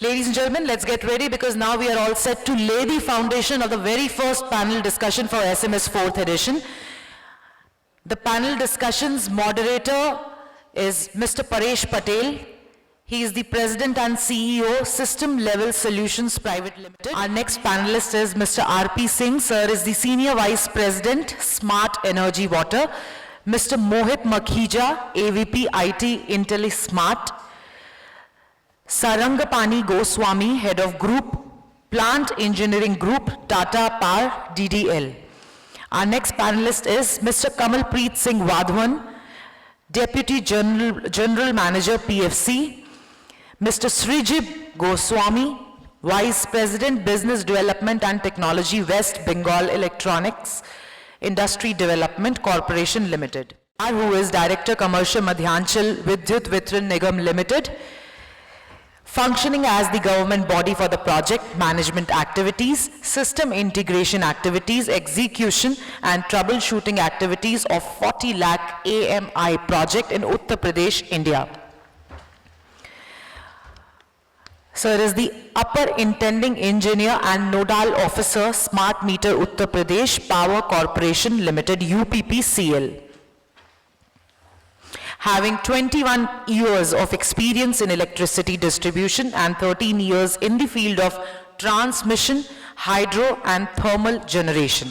Ladies and gentlemen, let's get ready because now we are all set to lay the foundation of the very first panel discussion for SMS 4th edition. The panel discussion's moderator is Mr. Paresh Patel. He is the President and CEO, System Level Solutions Private Limited. Our next panelist is Mr. R.P. Singh. Sir is the Senior Vice President, Smart Energy Water. Mr. Mohit Makhija, AVP IT, IntelliSmart. Sarangapani Goswami, Head of Group, Plant Engineering Group, TATA Power-DDL. Our next panelist is Mr. Kamalpreet Singh Wadhawan, Deputy General Manager, PFC. Mr. Srijib Goswami, Vice President, Business Development and Technology, West Bengal Electronics Industry Development Corporation Limited. Who is Director, Commercial, Madhyanchal, Vidyut, Vitaran, Nigam Limited. Functioning as the government body for the project management activities, system integration activities, execution and troubleshooting activities of 40 lakh AMI project in Uttar Pradesh, India. Sir is the Upper Intending Engineer and Nodal Officer, Smart Meter Uttar Pradesh Power Corporation Limited, UPPCL. Having 21 years of experience in electricity distribution and 13 years in the field of transmission, hydro and thermal generation.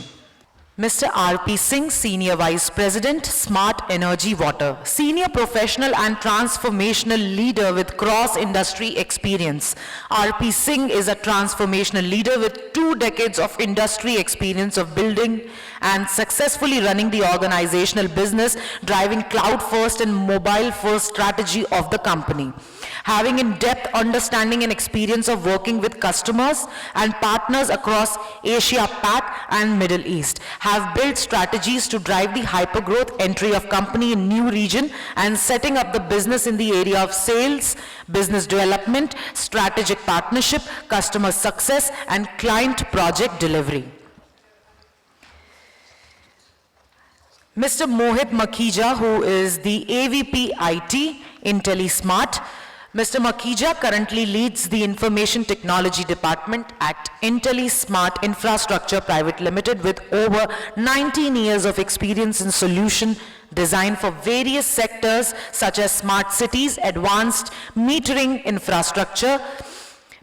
Mr. R.P. Singh, Senior Vice President, Smart Energy Water. Senior professional and transformational leader with cross-industry experience. R.P. Singh is a transformational leader with 2 decades of industry experience of building and successfully running the organizational business, driving cloud-first and mobile-first strategy of the company. Having in-depth understanding and experience of working with customers and partners across Asia Pac and Middle East. Have built strategies to drive the hypergrowth entry of company in new region and setting up the business in the area of sales, business development, strategic partnership, customer success and client project delivery. Mr. Mohit Makhija, who is the AVP IT, IntelliSmart. Mr. Makhija currently leads the Information Technology Department at IntelliSmart Infrastructure Private Limited with over 19 years of experience in solution design for various sectors such as smart cities, advanced metering infrastructure.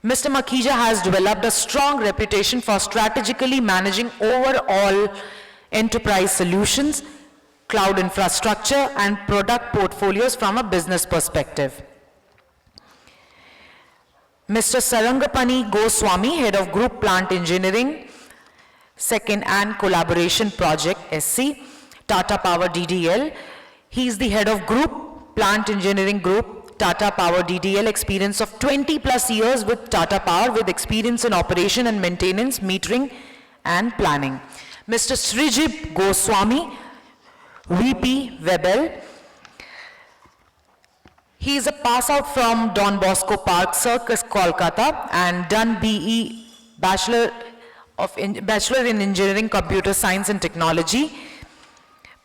Mr. Makhija has developed a strong reputation for strategically managing overall enterprise solutions, cloud infrastructure and product portfolios from a business perspective. Mr. Sarangapani Goswami, Head of Group Plant Engineering, Second and Collaboration Project, SC, TATA Power-DDL. He is the Head of Group Plant Engineering Group, TATA Power-DDL, experience of 20 plus years with Tata Power with experience in operation and maintenance, metering and planning. Mr. Srijib Goswami, VP, Webel. He is a pass out from Don Bosco Park Circus, Kolkata and done BE, Bachelor in Engineering, Computer Science and Technology,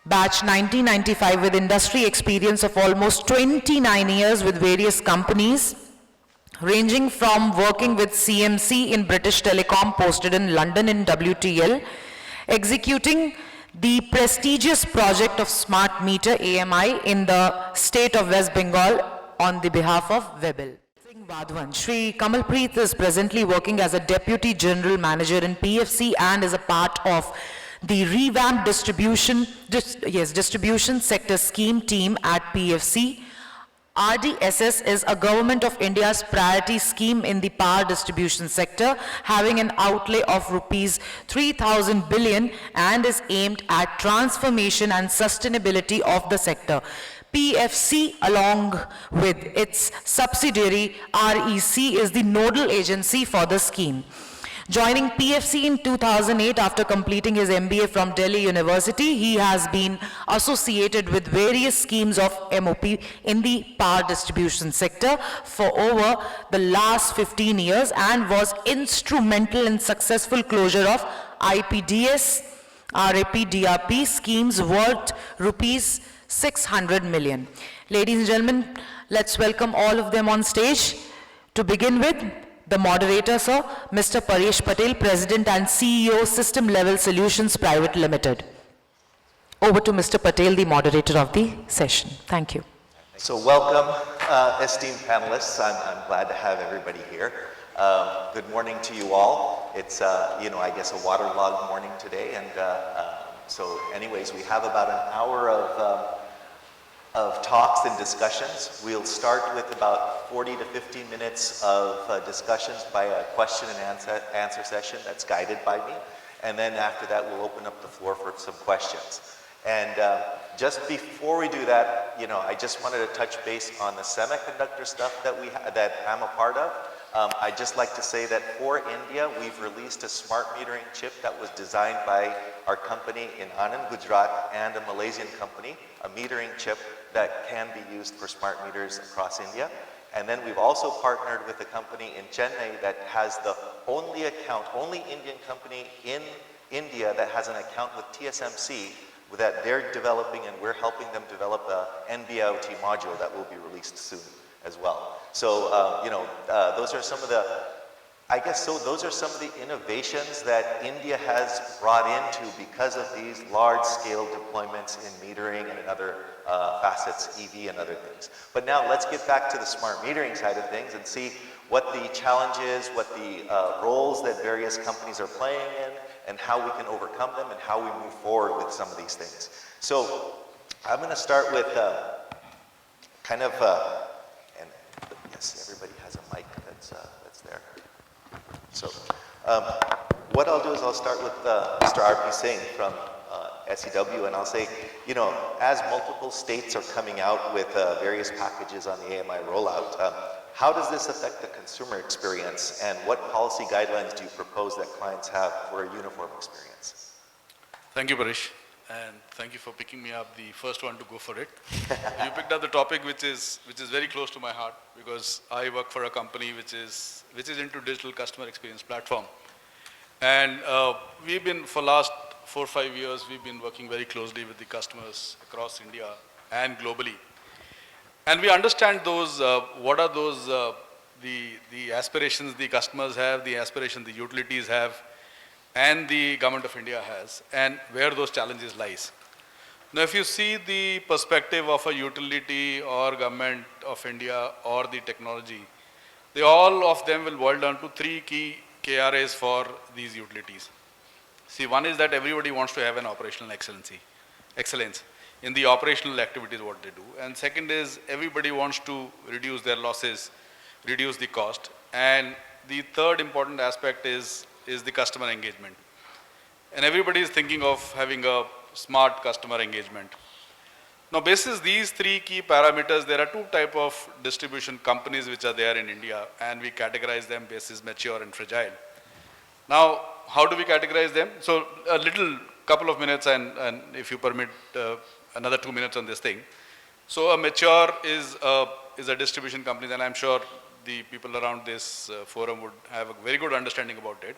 batch 1995 with industry experience of almost 29 years with various companies, ranging from working with CMC in British Telecom posted in London in WTL, executing the prestigious project of Smart Meter AMI in the state of West Bengal on the behalf of Webel. Shri Kamalpreet is presently working as a Deputy General Manager in PFC and is a part of the revamped distribution sector scheme team at PFC. RDSS is a Government of India's priority scheme in the power distribution sector, having an outlay of rupees 3,000 billion and is aimed at transformation and sustainability of the sector. PFC, along with its subsidiary REC, is the nodal agency for the scheme. Joining PFC in 2008 after completing his MBA from Delhi University, he has been associated with various schemes of MOP in the power distribution sector for over the last 15 years and was instrumental in successful closure of IPDS, RAP, DRP schemes worth rupees 600 million. Ladies and gentlemen, let's welcome all of them on stage To begin with, the moderator, sir, Mr. Paresh Patel, President and CEO, System Level Solutions Private Limited. Over to Mr. Patel, the moderator of the session. Thank you. So welcome, esteemed panelists. I'm glad to have everybody here. Good morning to you all. It's, I guess a waterlogged morning today. And so anyways, we have about an hour of talks and discussions. We'll start with about 40 to 50 minutes of discussions by a question and answer session that's guided by me. And then after that, we'll open up the floor for some questions. And just before we do that, I just wanted to touch base on the semiconductor stuff that I'm a part of. I'd just like to say that for India, we've released a smart metering chip that was designed by our company in Anand, Gujarat, and a Malaysian company, a metering chip that can be used for smart meters across India. And then we've also partnered with a company in Chennai that has the only Indian company in India that has an account with TSMC that they're developing, and we're helping them develop a NB-IoT module that will be released soon as well. So, those are some of the, those are some of the innovations that India has brought into because of these large-scale deployments in metering and in other facets, EV and other things. But now let's get back to the smart metering side of things and see what the challenges, what the roles that various companies are playing in, and how we can overcome them and how we move forward with some of these things. So I'm going to start with and yes, everybody has a mic that's there. So what I'll do is I'll start with Mr. R.P. Singh from SEW, and I'll say, as multiple states are coming out with various packages on the AMI rollout, how does this affect the consumer experience, and what policy guidelines do you propose that clients have for a uniform experience? Thank you, Paresh, and thank you for picking me up, the first one to go for it. You picked up the topic which is very close to my heart, because I work for a company which is into digital customer experience platform. And we've been, for last 4 or 5 years, we've been working very closely with the customers across India and globally. And we understand those, what are those, the aspirations the customers have, the aspirations the utilities have, and the government of India has, and where those challenges lies. Now, if you see the perspective of a utility or government of India or the technology, all of them will boil down to 3 key KRAs for these utilities. See, one is that everybody wants to have an operational excellence in the operational activities what they do. And second is everybody wants to reduce their losses, reduce the cost. And the third important aspect is the customer engagement. And everybody is thinking of having a smart customer engagement. Now, basis these 3 key parameters, there are 2 types of distribution companies which are there in India, and we categorize them basis mature and fragile. Now, how do we categorize them? So, a little couple of minutes, and if you permit another 2 minutes on this thing. So, a mature is a distribution company, and I'm sure the people around this forum would have a very good understanding about it.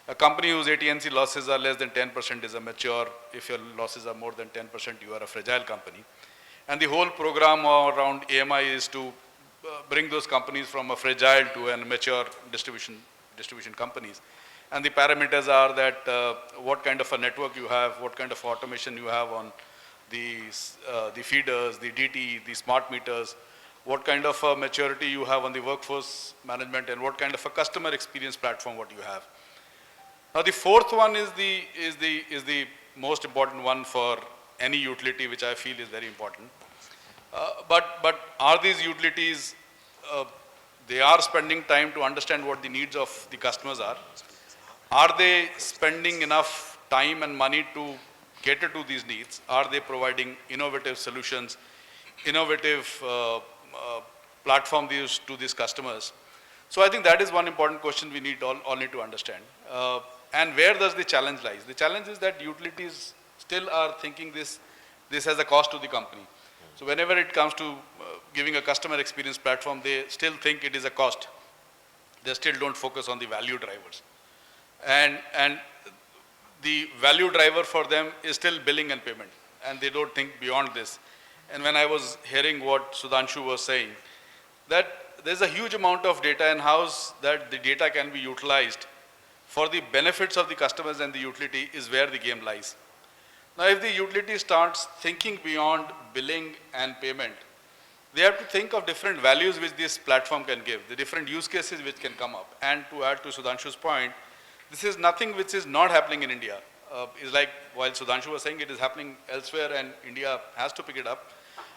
A company whose AT&C losses are less than 10% is a mature. If your losses are more than 10%, you are a fragile company. And the whole program around AMI is to bring those companies from a fragile to a mature distribution companies. And the parameters are that what kind of a network you have, what kind of automation you have on the feeders, the DT, the smart meters, what kind of a maturity you have on the workforce management, and what kind of a customer experience platform what you have. Now, the fourth one is the most important one for any utility, which I feel is very important. But are these utilities, they are spending time to understand what the needs of the customers are? Are they spending enough time and money to cater to these needs? Are they providing innovative solutions, innovative platform to these customers? So I think that is one important question we all need to understand. And where does the challenge lies? The challenge is that utilities still are thinking this has a cost to the company. So whenever it comes to giving a customer experience platform, they still think it is a cost. They still don't focus on the value drivers. And the value driver for them is still billing and payment, and they don't think beyond this. And when I was hearing what Sudhanshu was saying, that there's a huge amount of data in-house that the data can be utilized for the benefits of the customers and the utility is where the game lies. Now, if the utility starts thinking beyond billing and payment, they have to think of different values which this platform can give, the different use cases which can come up. And to add to Sudhanshu's point, this is nothing which is not happening in India. It's like while Sudhanshu was saying it is happening elsewhere and India has to pick it up.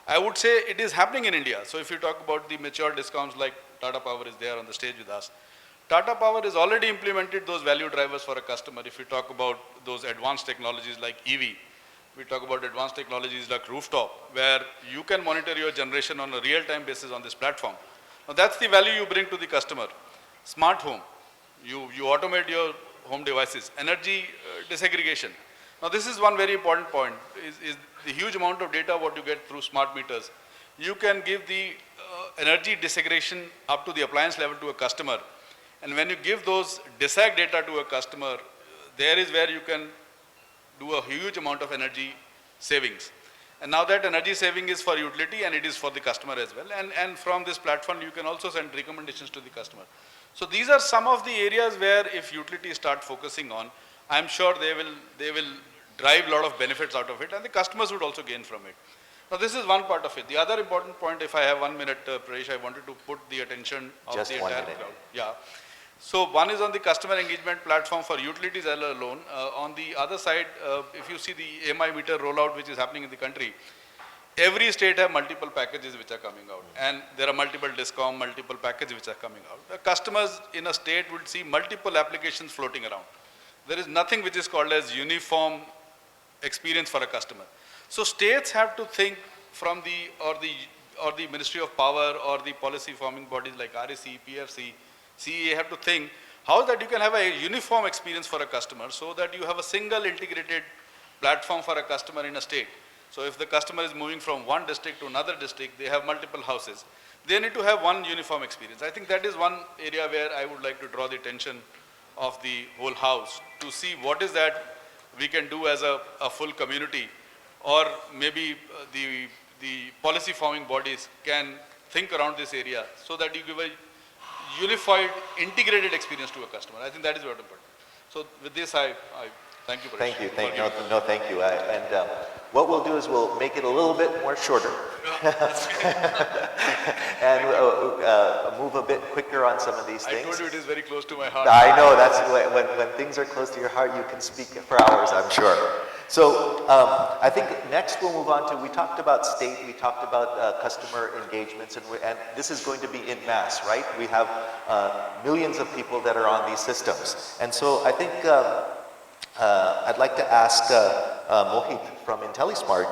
I would say it is happening in India. So if you talk about the mature discoms like Tata Power is there on the stage with us. Tata Power has already implemented those value drivers for a customer. If you talk about those advanced technologies like EV, we talk about advanced technologies like rooftop, where you can monitor your generation on a real-time basis on this platform. Now that's the value you bring to the customer. Smart home, you automate your home devices. Energy disaggregation. Now this is one very important point, is the huge amount of data what you get through smart meters. You can give the energy disaggregation up to the appliance level to a customer. And when you give those disag data to a customer, there is where you can do a huge amount of energy savings. And now that energy saving is for utility and it is for the customer as well. And from this platform, you can also send recommendations to the customer. So these are some of the areas where if utilities start focusing on, I'm sure they will drive a lot of benefits out of it and the customers would also gain from it. Now this is one part of it. The other important point, if I have 1 minute, Pradesh, I wanted to put the attention of Just the 1 entire minute. crowd. Yeah. So one is on the customer engagement platform for utilities alone. On the other side, if you see the AMI meter rollout which is happening in the country, every state have multiple packages which are coming out. And there are multiple discom, multiple packages which are coming out. The customers in a state would see multiple applications floating around. There is nothing which is called as uniform experience for a customer. So states have to think from the Ministry of Power or the policy forming bodies like REC, PFC, CEA have to think how that you can have a uniform experience for a customer so that you have a single integrated platform for a customer in a state. So if the customer is moving from one district to another district, they have multiple houses. They need to have one uniform experience. I think that is one area where I would like to draw the attention of the whole house to see what is that we can do as a full community, or maybe the policy forming bodies can think around this area so that you give a unified, integrated experience to a customer. I think that is very important. So with this, I thank you, Paresh. Thank you. No, thank you. What we'll do is we'll make it a little bit more shorter and move a bit quicker on some of these things. I told you it is very close to my heart. I know, that's when things are close to your heart, you can speak for hours, I'm sure. So I think next we'll move on to, we talked about state, we talked about customer engagements, and this is going to be en masse, right? We have millions of people that are on these systems. And so I think I'd like to ask Mohit from IntelliSmart,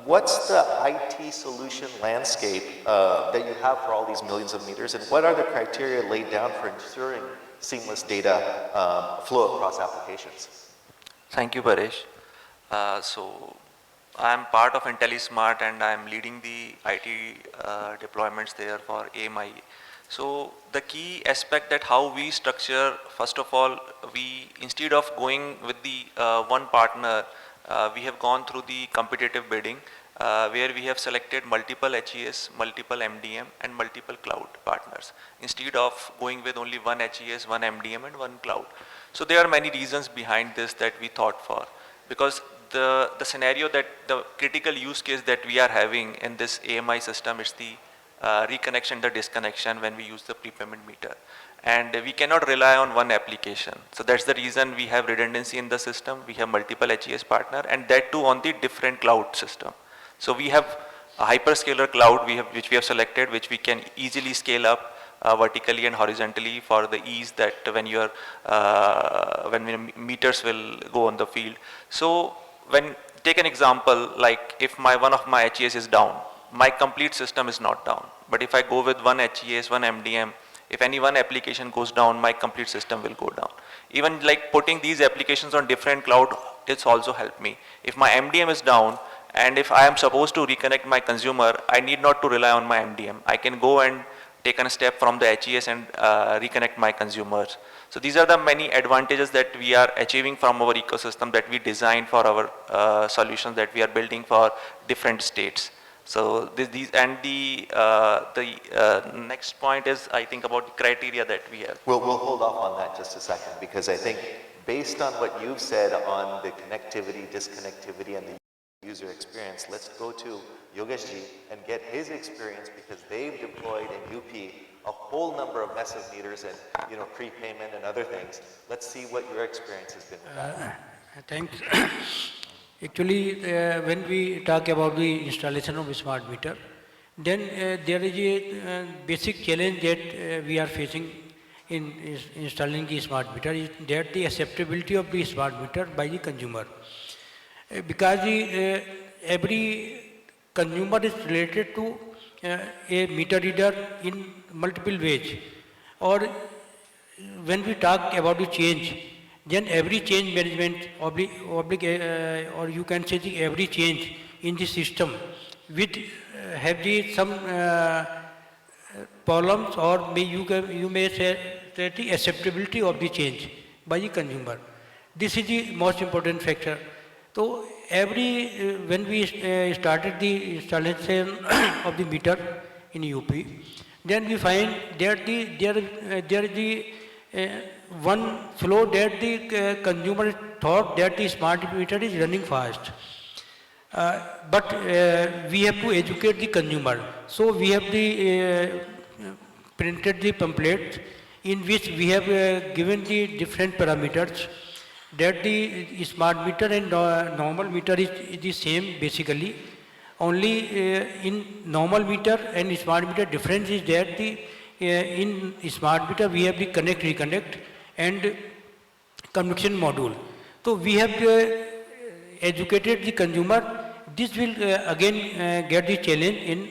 what's the IT solution landscape that you have for all these millions of meters, and what are the criteria laid down for ensuring seamless data flow across applications? Thank you, Paresh. So I am part of IntelliSmart and I am leading the IT deployments there for AMI. So the key aspect that how we structure, first of all, we instead of going with the one partner, we have gone through the competitive bidding where we have selected multiple HES, multiple MDM and multiple cloud partners instead of going with only one HES, one MDM and one cloud. So there are many reasons behind this that we thought for, because the scenario that the critical use case that we are having in this AMI system is the reconnection, the disconnection when we use the prepayment meter. And we cannot rely on one application. So that's the reason we have redundancy in the system. We have multiple HES partner and that too on the different cloud system. So we have a hyperscaler cloud which we have selected, which we can easily scale up vertically and horizontally for the ease that when meters will go on the field. So take an example, like if one of my HES is down, my complete system is not down. But if I go with one HES, one MDM, if any one application goes down, my complete system will go down. Even like putting these applications on different cloud, it's also helped me. If my MDM is down, and if I am supposed to reconnect my consumer, I need not to rely on my MDM. I can go and take a step from the HES and reconnect my consumers. So these are the many advantages that we are achieving from our ecosystem that we design for our solutions that we are building for different states. So these and the next point is, I think, about the criteria that we have. We'll hold off on that just a second, because I think based on what you've said on the connectivity, disconnectivity, and the user experience, let's go to Yogesh ji and get his experience, because they've deployed in UP a whole number of massive meters and, you know, prepayment and other things. Let's see what your experience has been with that. Thanks. Actually, when we talk about the installation of a smart meter, then there is a basic challenge that we are facing in installing the smart meter, is that the acceptability of the smart meter by the consumer. Because every consumer is related to a meter reader in multiple ways. Or when we talk about the change, then every change management or you can say every change in the system with have some problems, or you may say the acceptability of the change by the consumer. This is the most important factor. So when we started the installation of the meter in UP, then we find that there is the one flow that the consumer thought that the smart meter is running fast. But we have to educate the consumer. So we have printed the pamphlet in which we have given the different parameters, that the smart meter and normal meter is the same basically. Only in normal meter and smart meter difference is that in smart meter we have the connect, reconnect and communication module. So we have educated the consumer. This will again get the challenge in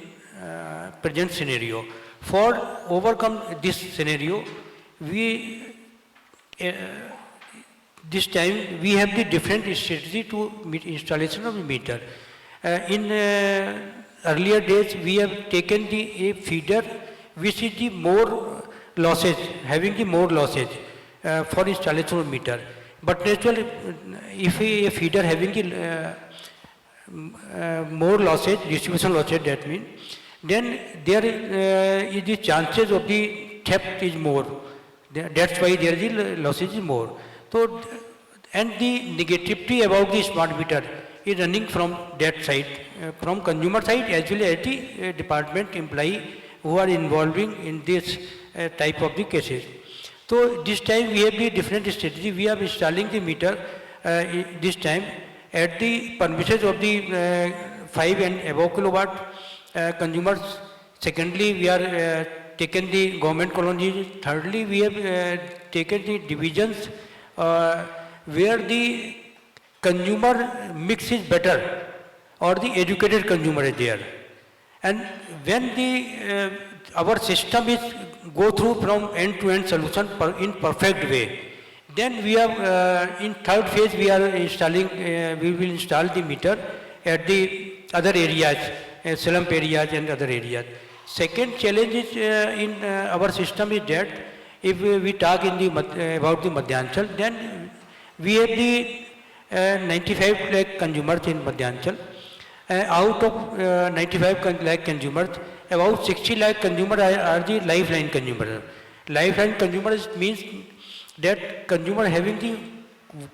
present scenario. For overcome this scenario, this time we have the different strategy to installation of the meter. In earlier days, we have taken a feeder which is the more losses, having the more losses for installation of meter. But naturally, if a feeder having the more losses, distribution losses, that means, then there is the chances of the theft is more. That's why there is the losses is more. So, and the negativity about the smart meter is running from that side, from consumer side as well as the department employee who are involving in this type of the cases. So this time we have the different strategy. We are installing the meter this time at the premises of the 5 and above kilowatt consumers. Secondly, we are taken the government colonies. Thirdly, we have taken the divisions where the consumer mix is better or the educated consumer is there. And when our system is go through from end-to-end solution in perfect way, then we have in third phase we are installing, we will install the meter at the other areas, slump areas and other areas. Second challenge is in our system is that if we talk in about the Madhyanchal, then we have the 95 lakh consumers in Madhyanchal. Out of 95 lakh consumers, about 60 lakh consumers are the lifeline consumers. Lifeline consumers means that consumer having the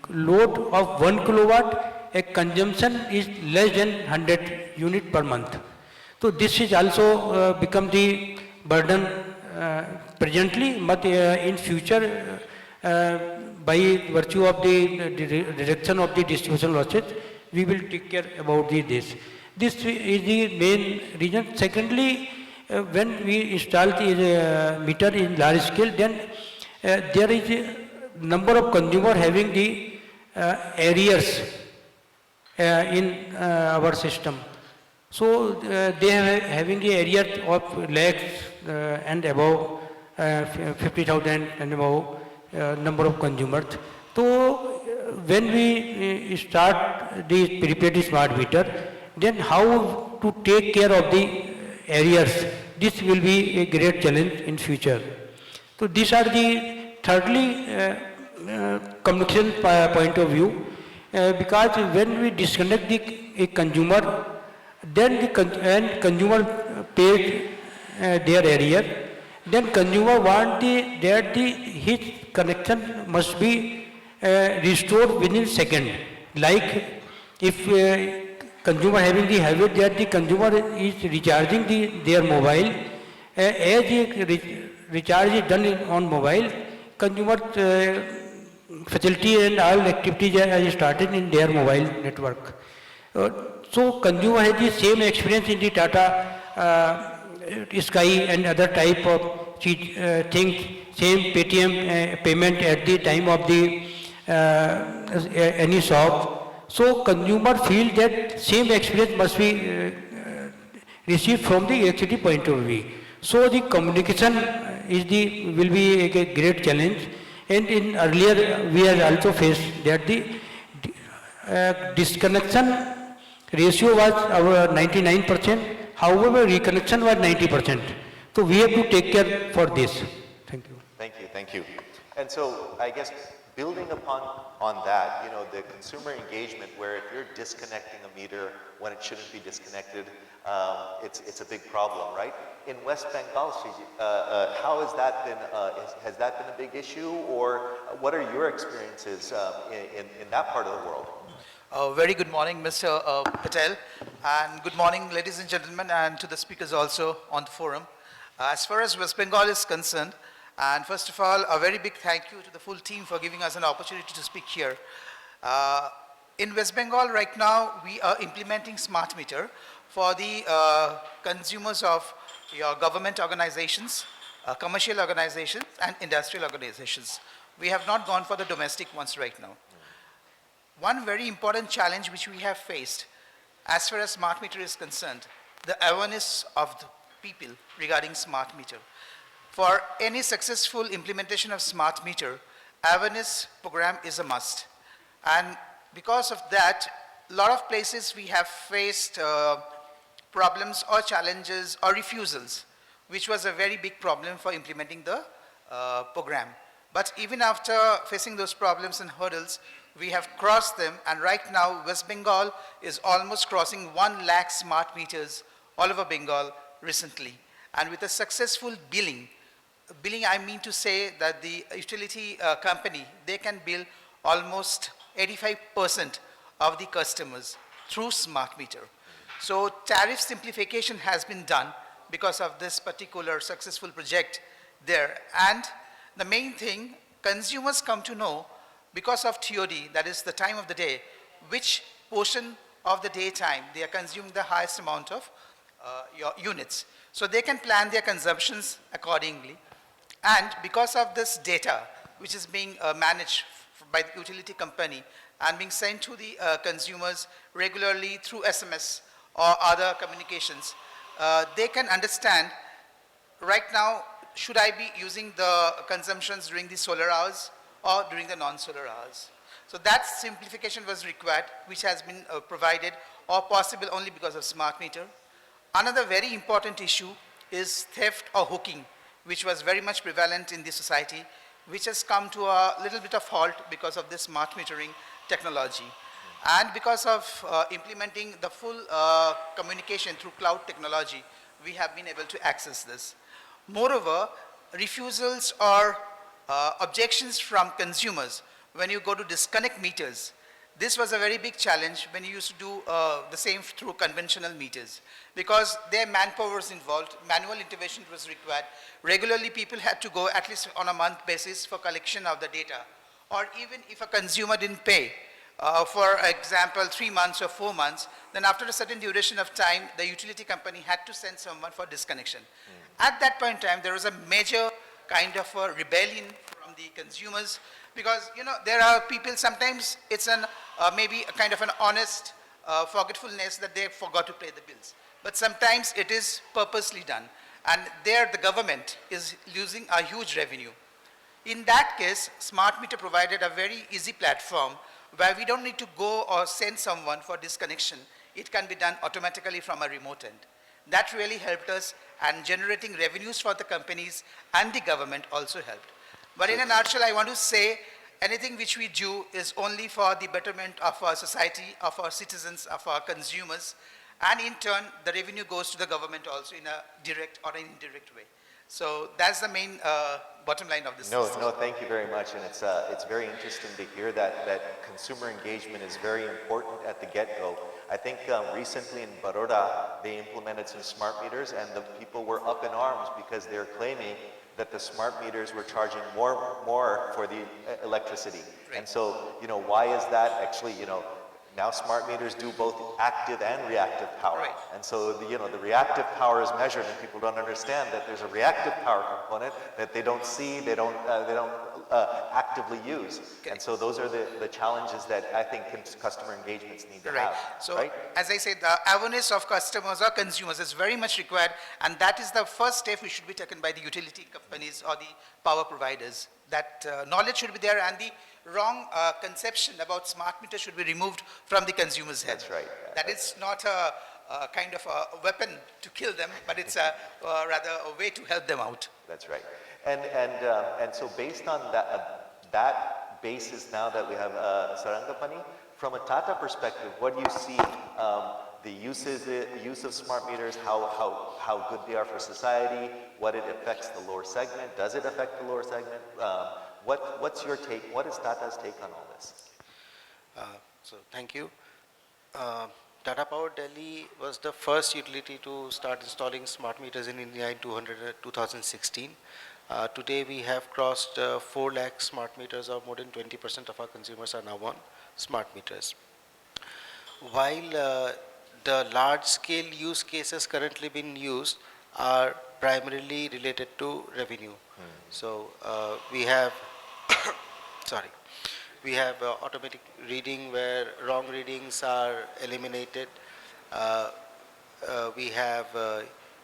load of 1 kilowatt, a consumption is less than 100 unit per month. So this is also become the burden presently, but in future by virtue of the reduction of the distribution losses, we will take care about this. This is the main reason. Secondly, when we install the meter in large scale, then there is a number of consumers having the arrears in our system. So they are having the area of lakhs and above 50,000 and above number of consumers. So when we start the prepaid smart meter, then how to take care of the arrears? This will be a great challenge in future. So these are the thirdly communication point of view, because when we disconnect a consumer then and consumer paid their arrear, then consumer want that his connection must be restored within second. Like if consumer having the habit that the consumer is recharging their mobile, as the recharge is done on mobile, consumer facility and all activities are started in their mobile network. So consumer has the same experience in the Tata Sky and other type of things, same Paytm payment at the time of the any shop. So consumer feel that same experience must be received from the electricity point of view. So the communication will be a great challenge. And in earlier we have also faced that the disconnection ratio was our 99%, however reconnection was 90%. So we have to take care for this. Thank you. Thank you, thank you. And so I guess building on that, you know, the consumer engagement where if you're disconnecting a meter when it shouldn't be disconnected, it's a big problem, right? In West Bengal, Srijib, how has that been, has that been a big issue, or what are your experiences in that part of the world? Very good morning, Mr. Patel, and good morning, ladies and gentlemen, and to the speakers also on the forum. As far as West Bengal is concerned, and first of all, a very big thank you to the full team for giving us an opportunity to speak here. In West Bengal right now, we are implementing smart meter for the consumers of your government organizations, commercial organizations, and industrial organizations. We have not gone for the domestic ones right now. One very important challenge which we have faced as far as smart meter is concerned, the awareness of the people regarding smart meter. For any successful implementation of smart meter, awareness program is a must. And because of that, a lot of places we have faced problems or challenges or refusals, which was a very big problem for implementing the program. But even after facing those problems and hurdles, we have crossed them, and right now West Bengal is almost crossing 1 lakh smart meters all over Bengal recently. And with a successful billing, I mean to say that the utility company, they can bill almost 85% of the customers through smart meter. So tariff simplification has been done because of this particular successful project there. And the main thing, consumers come to know because of TOD, that is the time of the day, which portion of the daytime they are consuming the highest amount of your units. So they can plan their consumptions accordingly. And because of this data, which is being managed by the utility company and being sent to the consumers regularly through SMS or other communications, they can understand right now, should I be using the consumptions during the solar hours or during the non-solar hours. So that simplification was required, which has been provided or possible only because of smart meter. Another very important issue is theft or hooking, which was very much prevalent in the society, which has come to a little bit of halt because of this smart metering technology. And because of implementing the full communication through cloud technology, we have been able to access this. Moreover, refusals or objections from consumers when you go to disconnect meters. This was a very big challenge when you used to do the same through conventional meters, because their manpower was involved, manual intervention was required. Regularly people had to go at least on a month basis for collection of the data. Or even if a consumer didn't pay, for example 3 months or 4 months, then after a certain duration of time, the utility company had to send someone for disconnection. At that point in time, there was a major kind of a rebellion from the consumers, because there are people, sometimes it's maybe a kind of an honest forgetfulness that they forgot to pay the bills. But sometimes it is purposely done, and there the government is losing a huge revenue. In that case, smart meter provided a very easy platform where we don't need to go or send someone for disconnection. It can be done automatically from a remote end. That really helped us, and generating revenues for the companies and the government also helped. But in a nutshell, I want to say anything which we do is only for the betterment of our society, of our citizens, of our consumers. and in turn, the revenue goes to the government also in a direct or an indirect way. So that's the main bottom line of this. No, thank you very much, and it's very interesting to hear that consumer engagement is very important at the get-go. I think recently in Baroda, they implemented some smart meters, and the people were up in arms because they're claiming that the smart meters were charging more for the electricity. Right. And so, why is that? Actually, now smart meters do both active and reactive power. Right. And so, the reactive power is measured, and people don't understand that there's a reactive power component that they don't see, they don't actively use. Okay. And so those are the challenges that I think customer engagements need to Right. have. So, right? as I said, the awareness of customers or consumers is very much required, and that is the first step which should be taken by the utility companies or the power providers. That knowledge should be there, and the wrong conception about smart meters should be removed from the consumer's head. That's right. Yeah, That is not a kind of a weapon to kill them, but it's rather a way to help them out. That's right. And so based on that basis now that we have Sarangapani, from a TATA perspective, what do you see the use of smart meters, how good they are for society, what it affects the lower segment, does it affect the lower segment? What's your take, what is TATA's take on all this? So thank you. Tata Power Delhi was the first utility to start installing smart meters in India in 2016. Today we have crossed 4 lakh smart meters, or more than 20% of our consumers are now on smart meters. While the large scale use cases currently being used are primarily related to revenue. So we have we have automatic reading where wrong readings are eliminated. We have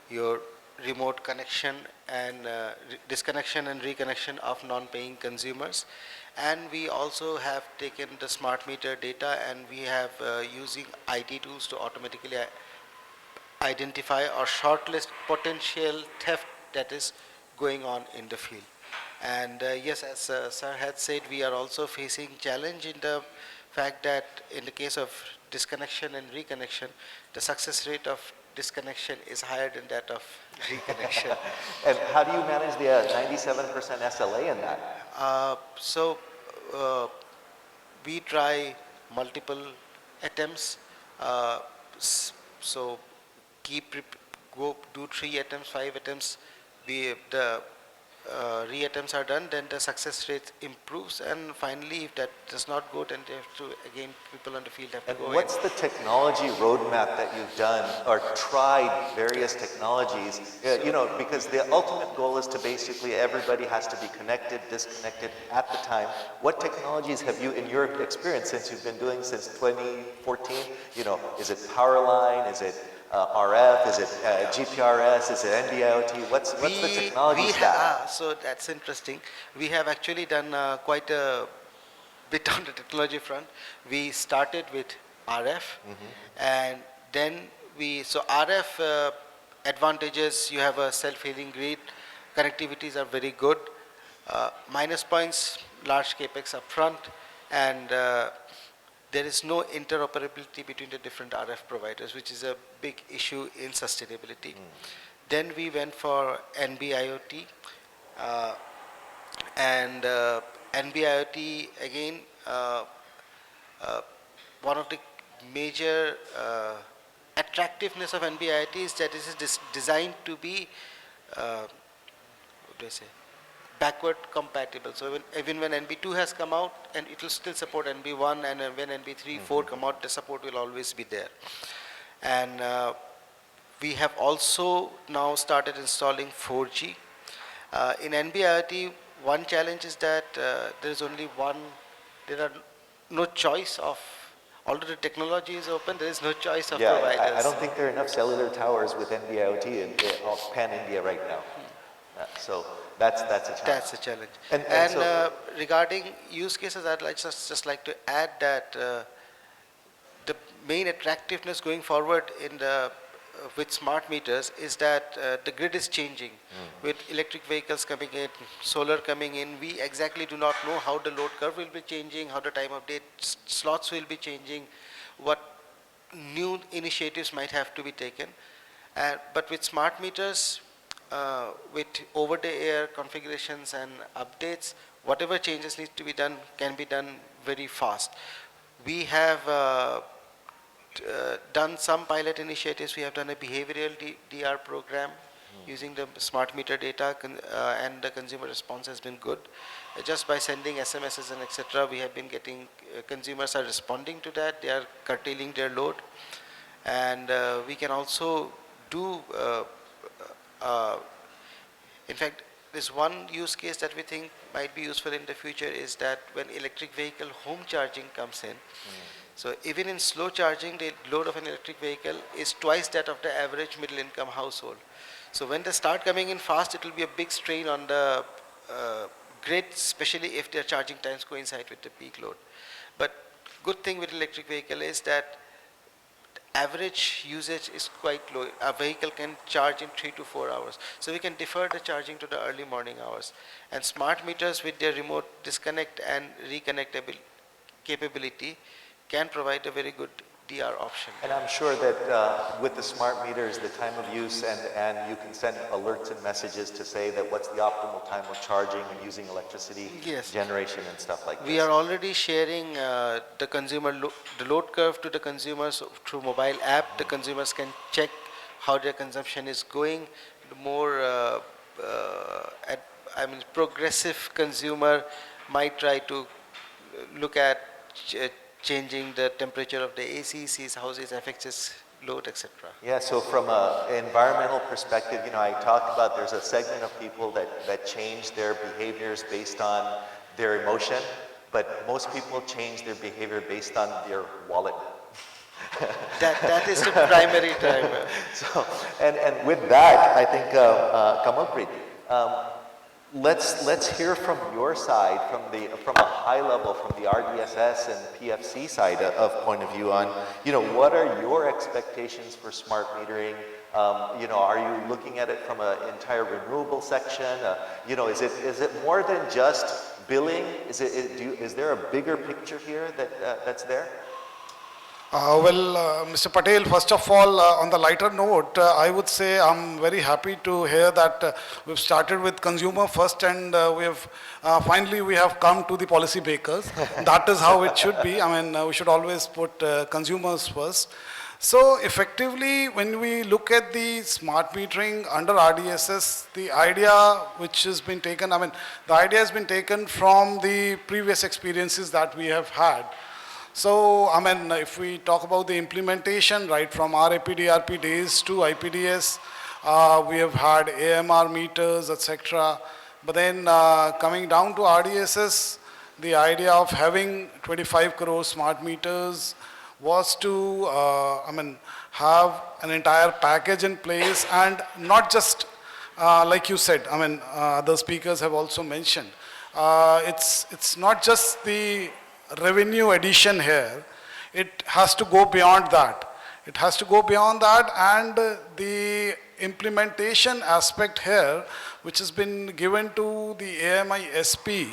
your remote connection and disconnection and reconnection of non-paying consumers. And we also have taken the smart meter data, and we have using IT tools to automatically identify or shortlist potential theft that is going on in the field. And yes, as sir had said, we are also facing challenge in the fact that in the case of disconnection and reconnection, the success rate of disconnection is higher than that of reconnection. And how do you manage the 97% SLA in that? We try multiple attempts. So do 3 attempts, 5 attempts. The re-attempts are done, then the success rate improves, and finally if that does not go, then they have to, again, people on the field have to And go what's the technology roadmap that you've done or tried various technologies? Because the ultimate goal is to basically everybody has to be connected, disconnected at the time. What technologies have you, in your experience, since you've been doing since 2014, is it power line, is it RF, is it GPRS, is it NB-IoT? What's the technology stack? So that's interesting. We have actually done quite a bit on the technology front. We started with RF, and then so RF advantages, you have a self-healing grid, connectivities are very good, minus points, large capex up front, and there is no interoperability between the different RF providers, which is a big issue in sustainability. Then we went for NB-IoT, and NB-IoT again, one of the major attractiveness of NB-IoT is that it is designed to be, what do I say, backward compatible. So even when NB2 has come out, and it will still support NB1, and when NB3, 4 come out, the support will always be there. And we have also now started installing 4G. In NB-IoT, one challenge is that there are no choice of, although the technology is open, there is no choice of providers. I don't think there are enough cellular towers with NB-IoT in pan-India right now. So that's a challenge. That's a challenge. And And regarding use cases, I'd just like to add that the main attractiveness going forward in the with smart meters is that the grid is changing. With electric vehicles coming in, solar coming in, we exactly do not know how the load curve will be changing, how the time of day slots will be changing, what new initiatives might have to be taken. But with smart meters, with over-the-air configurations and updates, whatever changes need to be done can be done very fast. We have done some pilot initiatives. We have done a behavioral DR program using the smart meter data, and the consumer response has been good. Just by sending SMSs and etc., we have been getting, consumers are responding to that. They are curtailing their load. And we can also do, in fact, this one use case that we think might be useful in the future is that when electric vehicle home charging comes in, so even in slow charging, the load of an electric vehicle is twice that of the average middle income household. So when they start coming in fast, it will be a big strain on the grid, especially if their charging times coincide with the peak load. But good thing with electric vehicle is that average usage is quite low. A vehicle can charge in 3 to 4 hours. So we can defer the charging to the early morning hours. And smart meters with their remote disconnect and reconnect capability can provide a very good DR option. And I'm sure that with the smart meters, the time of use, and you can send alerts and messages to say that what's the optimal time of charging and using electricity generation and stuff like that. We are already sharing the consumer the load curve to the consumers through mobile app. The consumers can check how their consumption is going. The more progressive consumer might try to look at changing the temperature of the AC, sees how it affects its load, etc. Yeah, so from an environmental perspective, you know, I talked about there's a segment of people that change their behaviors based on their emotion, but most people change their behavior based on their wallet. that is the primary driver. So, and with that, I think, Kamalpreet, let's hear from your side, from a high level, from the RDSS and PFC side of point of view on, you know, what are your expectations for smart metering? You know, are you looking at it from an entire renewable section? You know, is it more than just billing? Is there a bigger picture here that's there? Mr. Patel, first of all, on the lighter note, I would say I'm very happy to hear that we've started with consumer first, and we have finally we have come to the policy makers. That is how it should be. I mean, we should always put consumers first. So effectively, when we look at the smart metering under RDSS, the idea which has been taken, I mean, the idea has been taken from the previous experiences that we have had. So, I mean, if we talk about the implementation, right from RAPDRP days to IPDS, we have had AMR meters, etc. But then coming down to RDSS, the idea of having 25 crore smart meters was to, have an entire package in place, and not just, like you said, other speakers have also mentioned, it's not just the revenue addition here, it has to go beyond that. It has to go beyond that, and the implementation aspect here, which has been given to the AMI SP,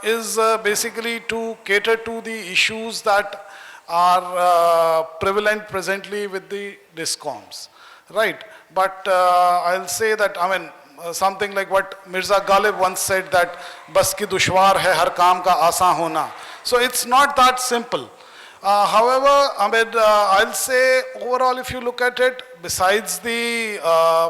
is basically to cater to the issues that are prevalent presently with the DISCOMs, right? But I'll say that, something like what Mirza Ghalib once said, that bas ki dushwar hai har kaam ka aasan hona. So it's not that simple. However, I'll say overall, if you look at it, besides the,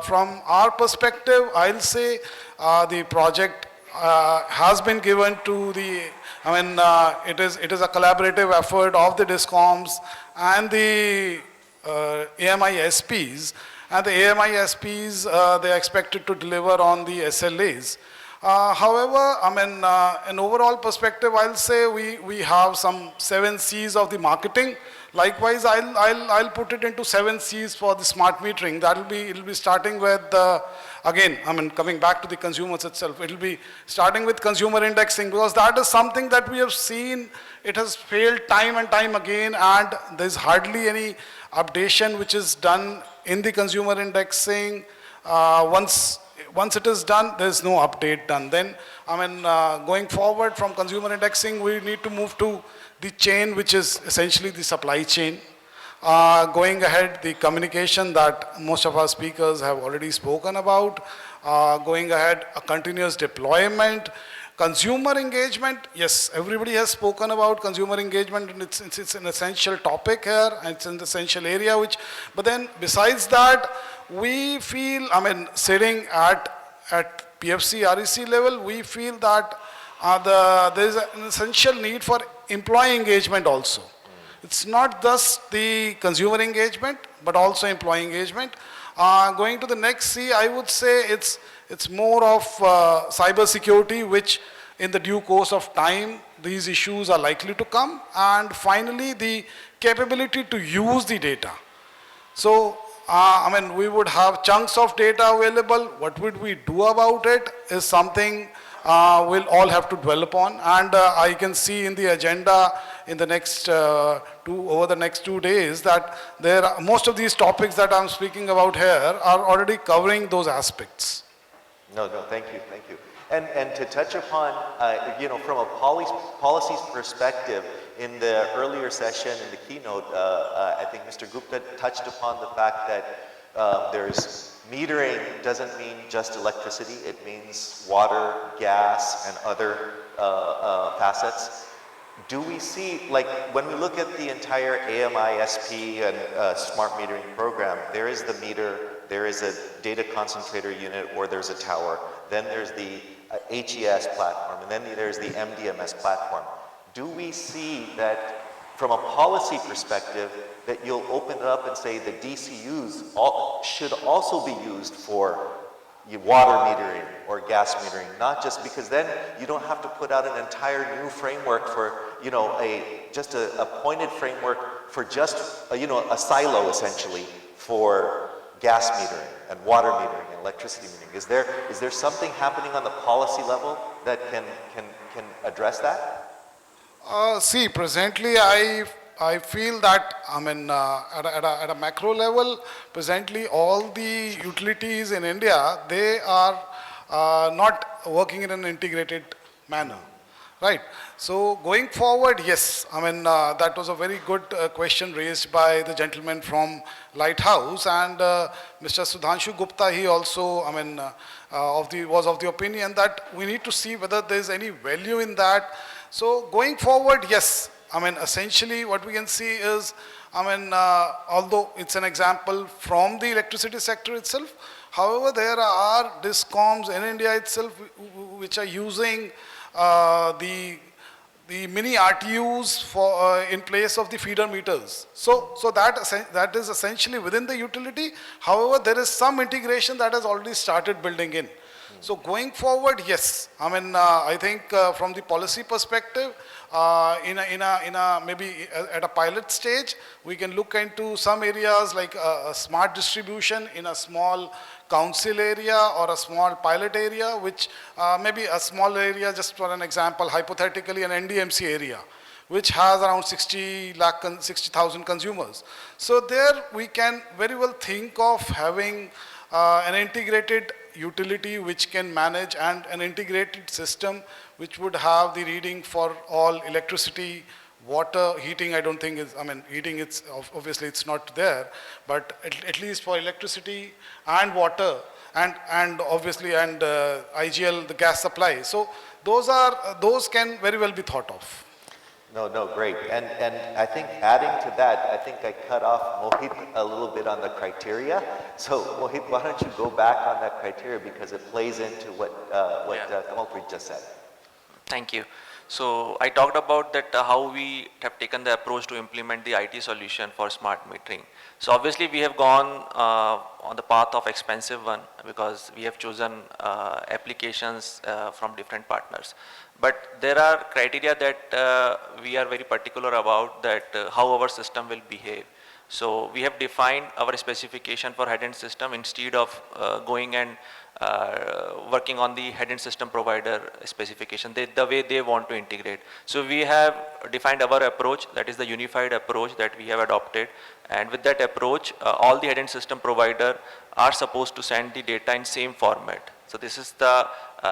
from our perspective, I'll say the project has been given to the, it is a collaborative effort of the DISCOMs and the AMI SPs. And the AMI SPs, they are expected to deliver on the SLAs. However, an overall perspective, I'll say we have some 7 C's of the marketing. Likewise, I'll put it into 7 C's for the smart metering. It'll be starting with, again, coming back to the consumers itself, it'll be starting with consumer indexing, because that is something that we have seen, it has failed time and time again, and there's hardly any updation which is done in the consumer indexing. Once it is done, there's no update done. Then, going forward from consumer indexing, we need to move to the chain, which is essentially the supply chain, Going ahead, the communication that most of our speakers have already spoken about. Going ahead, a continuous deployment. Consumer engagement, yes, everybody has spoken about consumer engagement, and it's an essential topic here, and it's an essential area but then besides that, we feel, sitting at PFC, REC level, we feel that there is an essential need for employee engagement also. It's not just the consumer engagement, but also employee engagement. Going to the next C, I would say it's more of cyber security, which in the due course of time, these issues are likely to come. And finally, the capability to use the data. So, we would have chunks of data available. What would we do about it is something we'll all have to develop on. And I can see in the agenda in the next over the next 2 days that most of these topics that I'm speaking about here are already covering those aspects. No, thank you. And to touch upon, from a policies perspective, in the earlier session, in the keynote, I think Mr. Gupta touched upon the fact that there's metering doesn't mean just electricity, it means water, gas, and other facets. Do we see, like when we look at the entire AMI, SP, and smart metering program, there is the meter, there is a data concentrator unit, or there's a tower, then there's the HES platform, and then there's the MDMS platform. Do we see that from a policy perspective that you'll open it up and say the DCUs should also be used for water metering or gas metering, not just because then you don't have to put out an entire new framework for, just a pointed framework for just, a silo essentially for gas metering and water metering and electricity metering. Is there something happening on the policy level that can address that? See, presently I feel that, at a macro level, presently all the utilities in India, they are not working in an integrated manner, right? So going forward, yes, that was a very good question raised by the gentleman from Lighthouse, and Mr. Sudhanshu Gupta, he also, was of the opinion that we need to see whether there is any value in that. So going forward, yes, essentially what we can see is, although it's an example from the electricity sector itself, however, there are discoms in India itself which are using the mini RTUs for in place of the feeder meters. So that is essentially within the utility. However, there is some integration that has already started building in. So going forward, yes, I think from the policy perspective, maybe at a pilot stage, we can look into some areas like a smart distribution in a small council area or a small pilot area, which maybe a small area, just for an example, hypothetically an NDMC area, which has around 60,000 consumers. So there we can very well think of having an integrated utility which can manage, and an integrated system which would have the reading for all electricity, water, heating. I don't think is, heating, it's obviously it's not there, but at least for electricity and water and obviously IGL, the gas supply. So those can very well be thought of. No, great. And I think adding to that, I think I cut off Mohit a little bit on the criteria. So Mohit, why don't you go back on that criteria, because it plays into what Kamalpreet just said. Thank you. So I talked about that how we have taken the approach to implement the IT solution for smart metering. So obviously we have gone on the path of expensive one, because we have chosen applications from different partners. But there are criteria that we are very particular about, that how our system will behave. So we have defined our specification for head-end system instead of going and working on the head-end system provider specification, the way they want to integrate. So we have defined our approach, that is the unified approach that we have adopted. And with that approach, all the head-end system provider are supposed to send the data in same format. So this is the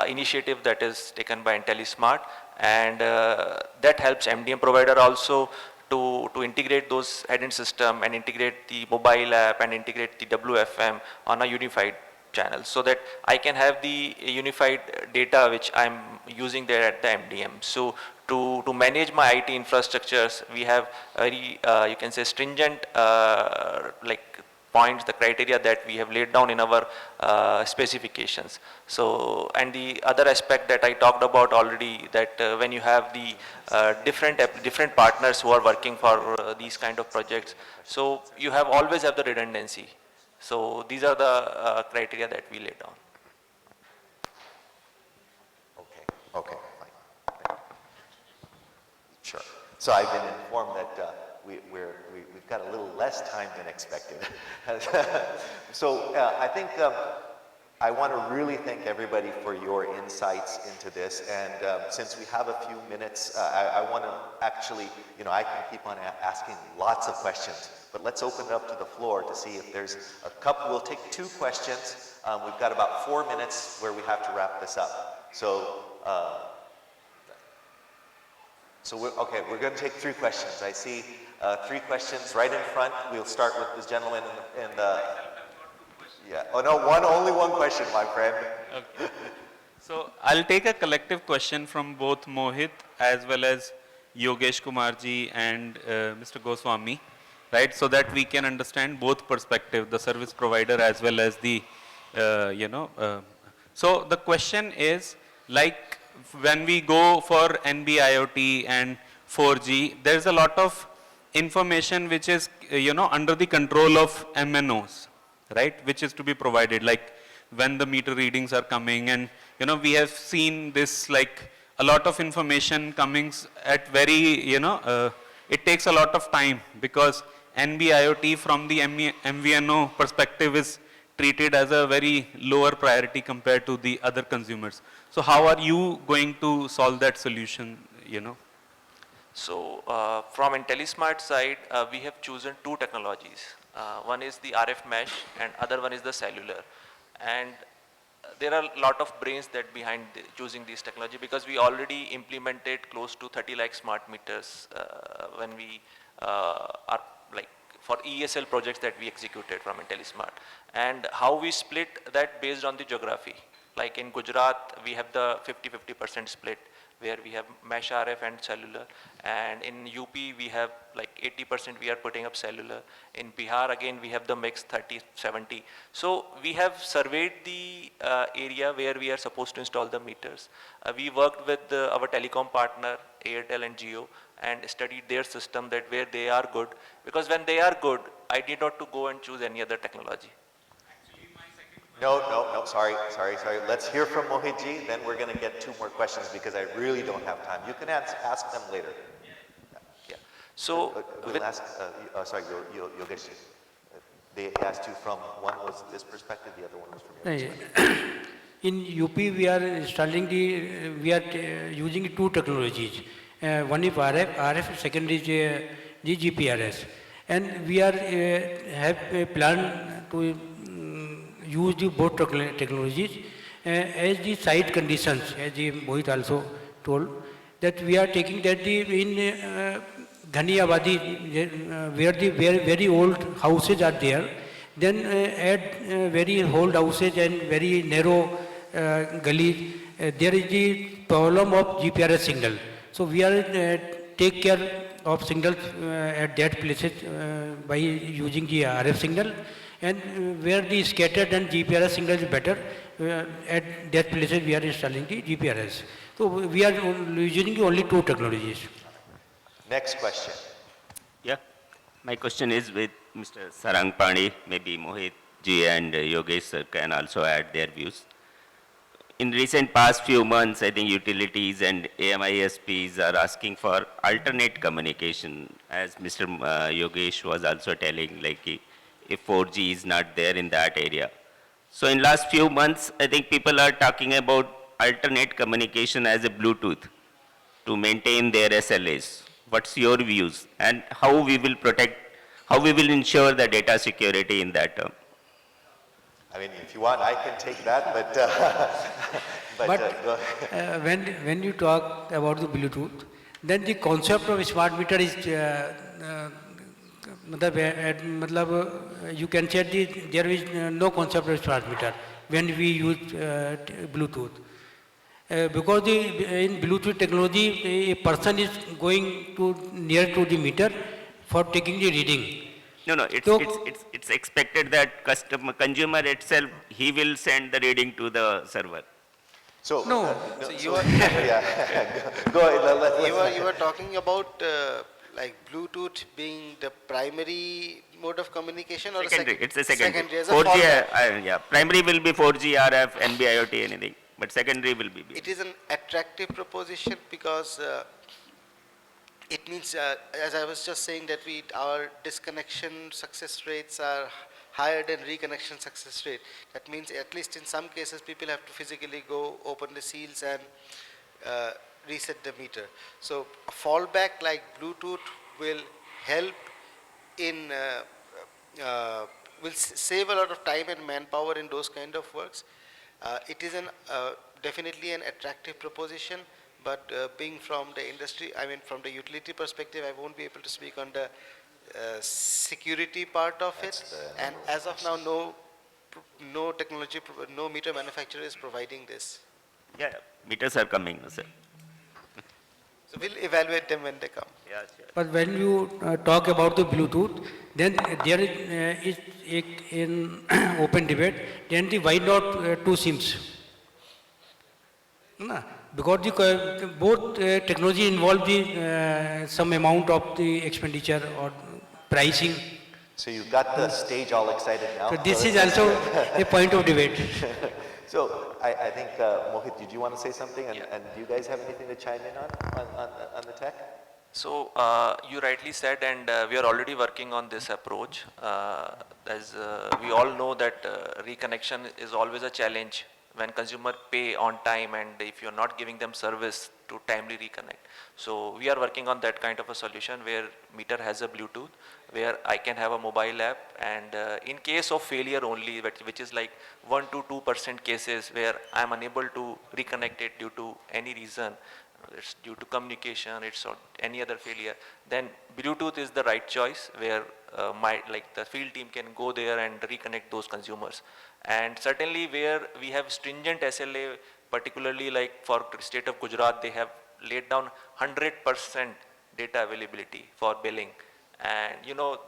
initiative that is taken by IntelliSmart, and that helps MDM provider also to integrate those head-end system and integrate the mobile app and integrate the WFM on a unified channel, so that I can have the unified data which I'm using there at the MDM. So to manage my IT infrastructures, we have very, you can say, stringent like points, the criteria that we have laid down in our specifications. So, and the other aspect that I talked about already, that when you have the different partners who are working for these kind of projects, so you always have the redundancy. So these are the criteria that we laid down. Okay, fine. Sure. So I've been informed that we've got a little less time than expected. So I think I want to really thank everybody for your insights into this. And since we have a few minutes, I want to actually, I can keep on asking lots of questions, but let's open it up to the floor to see if there's a couple. We'll take 2 questions. We've got about 4 minutes where we have to wrap this up. So, we're going to take 3 questions. I see 3 questions right in front. We'll start with this gentleman in the. Yeah. Oh no, only one question, my friend. Okay. So I'll take a collective question from both Mohit as well as Yogesh Kumarji and Mr. Goswami, right? So that we can understand both perspectives, the service provider as well as the, So the question is, like when we go for NB-IoT and 4G, there's a lot of information which is, under the control of MNOs, right, which is to be provided, like when the meter readings are coming, and we have seen this, like a lot of information coming at very, it takes a lot of time, because NB-IoT from the MVNO perspective is treated as a very lower priority compared to the other consumers. So how are you going to solve that solution, So from IntelliSmart side, we have chosen 2 technologies. One is the RF mesh and other one is the cellular. And there are a lot of brains that behind choosing this technology, because we already implemented close to 30 lakh smart meters when we are like for ESL projects that we executed from IntelliSmart. And how we split that based on the geography. Like in Gujarat, we have the 50-50% split, where we have mesh RF and cellular, and in UP we have like 80% we are putting up cellular. In Bihar again we have the mix 30-70. So we have surveyed the area where we are supposed to install the meters. We worked with our telecom partner Airtel and Jio and studied their system, that where they are good, because when they are good, I need not to go and choose any other technology. No, sorry. Let's hear from Mohit ji, then we're going to get 2 more questions because I really don't have time. You can ask them later. Yeah. So, we'll ask, Yogesh. They asked you from, one was this perspective, the other one was from your perspective. In UP, we are installing we are using 2 technologies. One is RF, second is the GPRS. And we are have a plan to use the both technologies as the site conditions, as the Mohit also told, that we are taking that in Ghani Abadi, where the very old houses are there, then add very old houses and very narrow gullies, there is the problem of GPRS signal. So we are take care of signals at that places by using the RF signal. And where the scattered and GPRS signal is better, at that places we are installing the GPRS. So we are using only 2 technologies. Next question. Yeah, my question is with Mr. Sarangapani, maybe Mohit ji and Yogesh sir can also add their views. In recent past few months, I think utilities and AMISPs are asking for alternate communication, as Mr. Yogesh was also telling, like if 4G is not there in that area. So in last few months, I think people are talking about alternate communication as a Bluetooth to maintain their SLAs. What's your views, and how we will ensure the data security in that term? I mean, if you want, I can take that, but, When you talk about the Bluetooth, Then the concept of smart meter is, you can say there is no concept of smart meter when we use Bluetooth. Because in Bluetooth technology, a person is going near to the meter for taking the reading. No, it's expected that consumer itself, he will send the reading to the server. So, No. So you are, yeah, go ahead. you are talking about like Bluetooth being the primary mode of communication, or Secondary, it's a secondary. as a 4G, fallback. yeah, primary will be 4G, RF, NB-IoT, anything, but secondary will be. It is an attractive proposition because it means, as I was just saying, that our disconnection success rates are higher than reconnection success rate. That means at least in some cases people have to physically go open the seals and reset the meter. So a fallback like Bluetooth will help in, save a lot of time and manpower in those kind of works. It is definitely an attractive proposition, but being from the industry, I mean from the utility perspective, I won't be able to speak on the security part of it. And as of now, no technology, no meter manufacturer is providing this. Yeah, meters are coming, sir. So we'll evaluate them when they come. Yeah, sure. But when you talk about the Bluetooth, then there is in open debate, then why not two SIMs? No, because both technology involve some amount of the expenditure or pricing. So you've got the stage all excited now. So this is also a point of debate. So I think, Mohit, did you want to say something? And do you guys have anything to chime in on the tech? So you rightly said, and we are already working on this approach. As we all know that reconnection is always a challenge when consumer pay on time, and if you're not giving them service to timely reconnect. So we are working on that kind of a solution where meter has a Bluetooth, where I can have a mobile app, and in case of failure only, which is like 1 to 2% cases where I'm unable to reconnect it due to any reason, it's due to communication, it's or any other failure, then Bluetooth is the right choice where the field team can go there and reconnect those consumers. And certainly where we have stringent SLA, particularly like for state of Gujarat, they have laid down 100% data availability for billing. And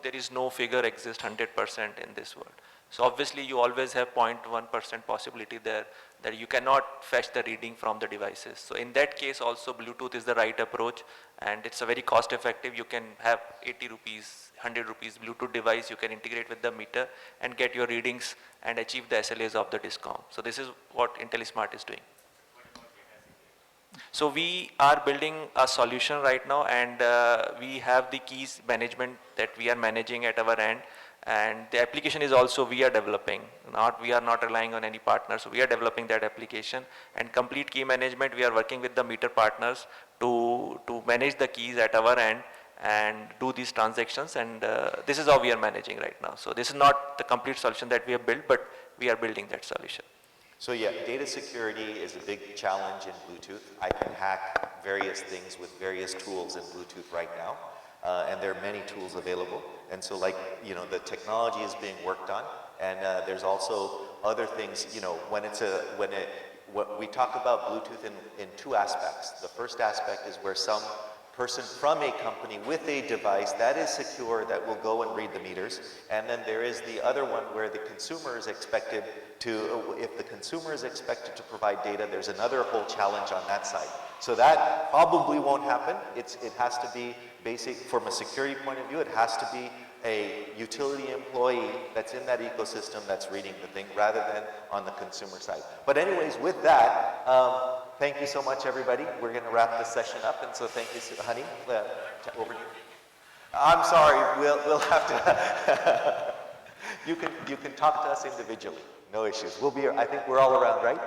there is no figure exists 100% in this world. So obviously you always have 0.1% possibility there that you cannot fetch the reading from the devices. So in that case also Bluetooth is the right approach, and it's a very cost effective. You can have 80 rupees, 100 rupees Bluetooth device, you can integrate with the meter and get your readings and achieve the SLAs of the DISCOM. So this is what IntelliSmart is doing. So we are building a solution right now, and we have the keys management that we are managing at our end, and the application is also we are developing. We are not relying on any partner, so we are developing that application. And complete key management, we are working with the meter partners to manage the keys at our end and do these transactions, and this is how we are managing right now. So this is not the complete solution that we have built, but we are building that solution. So yeah, data security is a big challenge in Bluetooth. I can hack various things with various tools in Bluetooth right now, and there are many tools available. And so the technology is being worked on, and there's also other things, when we talk about Bluetooth in two aspects. The first aspect is where some person from a company with a device that is secure that will go and read the meters. And then there is the other one where the consumer is expected to, if the consumer is expected to provide data, there's another whole challenge on that side. So that probably won't happen. It has to be basic, from a security point of view, it has to be a utility employee that's in that ecosystem that's reading the thing rather than on the consumer side. But anyways, with that, thank you so much, everybody. We're going to wrap this session up, and so thank you, honey. Over to you. I'm sorry, we'll have to. You can talk to us individually, no issues. We'll be. I think we're all around, right?